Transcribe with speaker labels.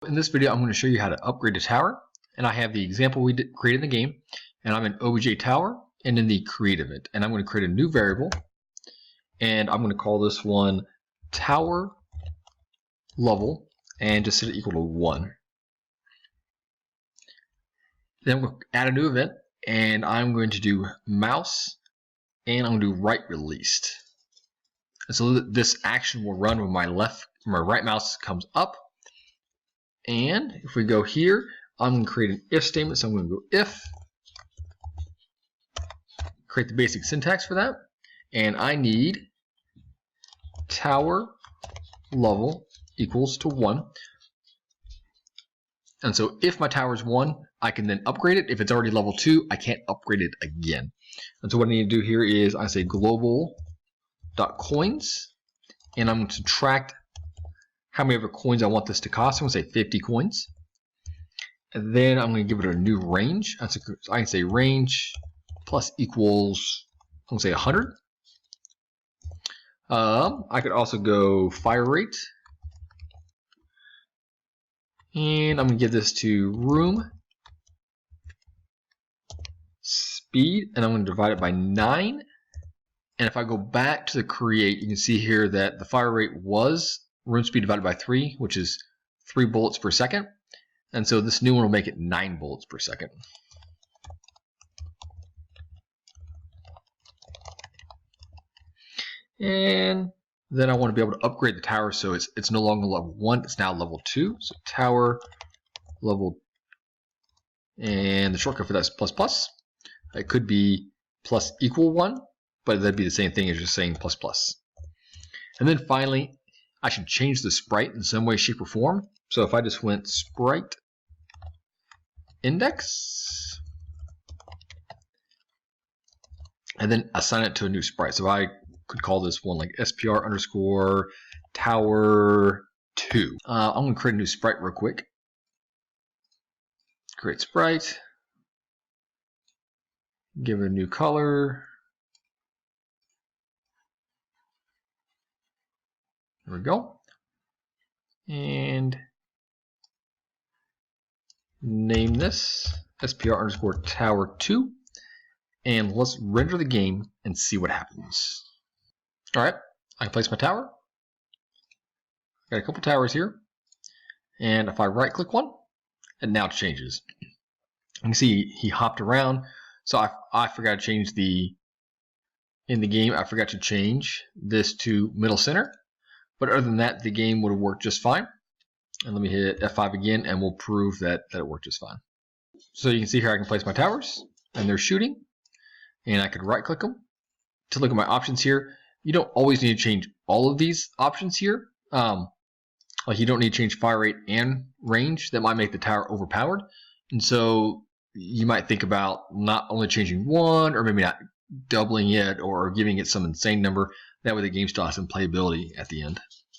Speaker 1: In this video, I'm going to show you how to upgrade a tower, and I have the example we created in the game, and I'm in obj tower and in the create event, and I'm going to create a new variable, and I'm going to call this one tower level and just set it equal to 1. Then I'm going to add a new event, and I'm going to do mouse, and I'm going to do right released. And so this action will run when my right mouse comes up. And if we go here, I'm going to create an if statement. So I'm going to go if, create the basic syntax for that. And I need tower level equals to 1. And so if my tower is 1, I can then upgrade it. If it's already level 2, I can't upgrade it again. And so what I need to do here is I say global.coins, and I'm going to subtract how many ever coins I want this to cost. I'm going to say 50 coins. And then I'm going to give it a new range. I can say range plus equals, I'm going to say 100. I could also go fire rate. And I'm going to give this to room speed, and I'm going to divide it by 9. And if I go back to the create, you can see here that the fire rate was room speed divided by 3, which is 3 bullets per second. And so this new one will make it 9 bullets per second. And then I want to be able to upgrade the tower, so it's no longer level 1, it's now level 2. So tower level, and the shortcut for that is plus plus. It could be plus equal 1, but that'd be the same thing as just saying plus plus. And then finally, I should change the sprite in some way, shape, or form. So if I just went sprite index, and then assign it to a new sprite. So I could call this one like SPR underscore tower 2. I'm going to create a new sprite real quick. Create sprite. Give it a new color. There we go. And name this SPR underscore tower 2. And let's render the game and see what happens. Alright, I can place my tower. Got a couple towers here. And if I right click one, it now changes. You can see he hopped around. So I forgot to change in the game, I forgot to change this to middle center. But other than that, the game would have worked just fine. And let me hit F5 again, and we'll prove that it worked just fine. So you can see here I can place my towers, and they're shooting. And I could right click them to look at my options here. You don't always need to change all of these options here. Like you don't need to change fire rate and range. That might make the tower overpowered. And so you might think about not only changing one, or maybe not doubling it, or giving it some insane number. That way the game still has some playability at the end.